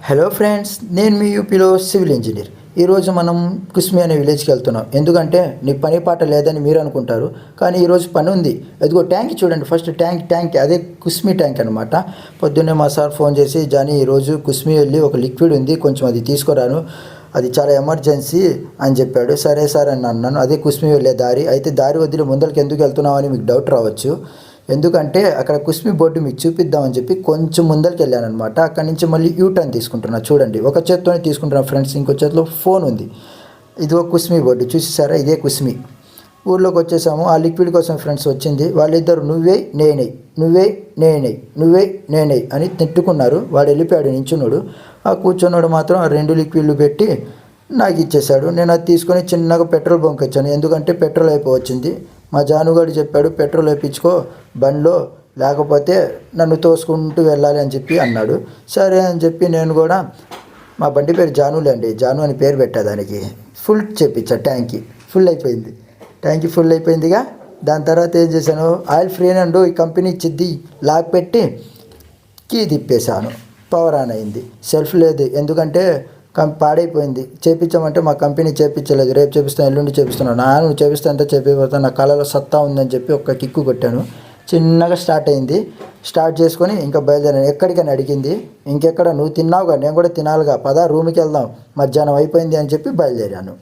Hello friends, నేను మీ యూపీలో civil engineer. ఈరోజు మనం కుస్మి అనే విలేజ్కి వెళ్తున్నాం. ఎందుకంటే నీకు పని పాట లేదని మీరు అనుకుంటారు, కానీ ఈరోజు పని ఉంది. ఎదుగో ట్యాంక్ చూడండి. ఫస్ట్ ట్యాంక్ అదే కుస్మి ట్యాంక్ అనమాట. పొద్దున్నే మా సార్ ఫోన్ చేసి, జానీ ఈరోజు కుస్మి వెళ్ళి ఒక లిక్విడ్ ఉంది, కొంచెం అది తీసుకురాను, అది చాలా ఎమర్జెన్సీ అని చెప్పాడు. సరే సార్ అని అన్నాను. అదే కుస్మి వెళ్ళే దారి. అయితే దారి వదిలి ముందరికి ఎందుకు వెళ్తున్నావు అని మీకు డౌట్ రావచ్చు. ఎందుకంటే అక్కడ కుస్మి బోర్డు మీకు చూపిద్దామని చెప్పి కొంచెం ముందరికి వెళ్ళాను అనమాట. అక్కడి నుంచి మళ్ళీ యూటర్న్ తీసుకుంటున్నా. చూడండి, ఒక చేత్తోనే తీసుకుంటున్నా ఫ్రెండ్స్, ఇంకో చేతిలో ఫోన్ ఉంది. ఇదిగో కుస్మి బోర్డు చూసేసారా, ఇదే కుస్మి. ఊర్లోకి వచ్చేసాము. ఆ లిక్విడ్ కోసం ఫ్రెండ్స్ వచ్చింది. వాళ్ళిద్దరు నువ్వే నేనై నువ్వే నేనై నువ్వే నేనై అని తిట్టుకున్నారు. వాడు వెళ్ళిపోయాడు నించున్నాడు. ఆ కూర్చున్నాడు మాత్రం ఆ 2 లిక్విడ్లు పెట్టి నాకు ఇచ్చేశాడు. నేను అది తీసుకొని చిన్నగా పెట్రోల్ బంక్ వచ్చాను. ఎందుకంటే పెట్రోల్ అయిపోవచ్చింది. మా జానుగాడు చెప్పాడు, పెట్రోల్ వేయించుకో బండిలో, లేకపోతే నన్ను తోసుకుంటూ వెళ్ళాలి అని చెప్పి అన్నాడు. సరే అని చెప్పి నేను కూడా, మా బండి పేరు జానులే అండి, జాను అని పేరు పెట్టేదానికి ఫుల్ చేపించా. ట్యాంకీ ఫుల్ అయిపోయింది. ట్యాంకీ ఫుల్ అయిపోయిందిగా. దాని తర్వాత ఏం చేశాను, ఆయిల్ ఫ్రీ అండ్ ఈ కంపెనీ ఇచ్చిద్ది లాక్ పెట్టి కీ తిప్పేశాను. పవర్ ఆన్ అయింది. సెల్ఫ్ లేదు, ఎందుకంటే పాడైపోయింది. చేపించామంటే మా కంపెనీ చేపించలేదు. రేపు చేపిస్తాను, ఎల్లుండి చేపిస్తున్నాను. నువ్వు చేపిస్తా అంటే చేపిపోతాను, నా కళలో సత్తా ఉందని చెప్పి ఒక కిక్కు కొట్టాను. చిన్నగా స్టార్ట్ అయింది. స్టార్ట్ చేసుకొని ఇంకా బయలుదేరాను. ఎక్కడికని అడిగింది. ఇంకెక్కడ, నువ్వు తిన్నావుగా, నేను కూడా తినాలిగా, పద రూమ్కి వెళ్దాం, మధ్యాహ్నం అయిపోయింది అని చెప్పి బయలుదేరాను.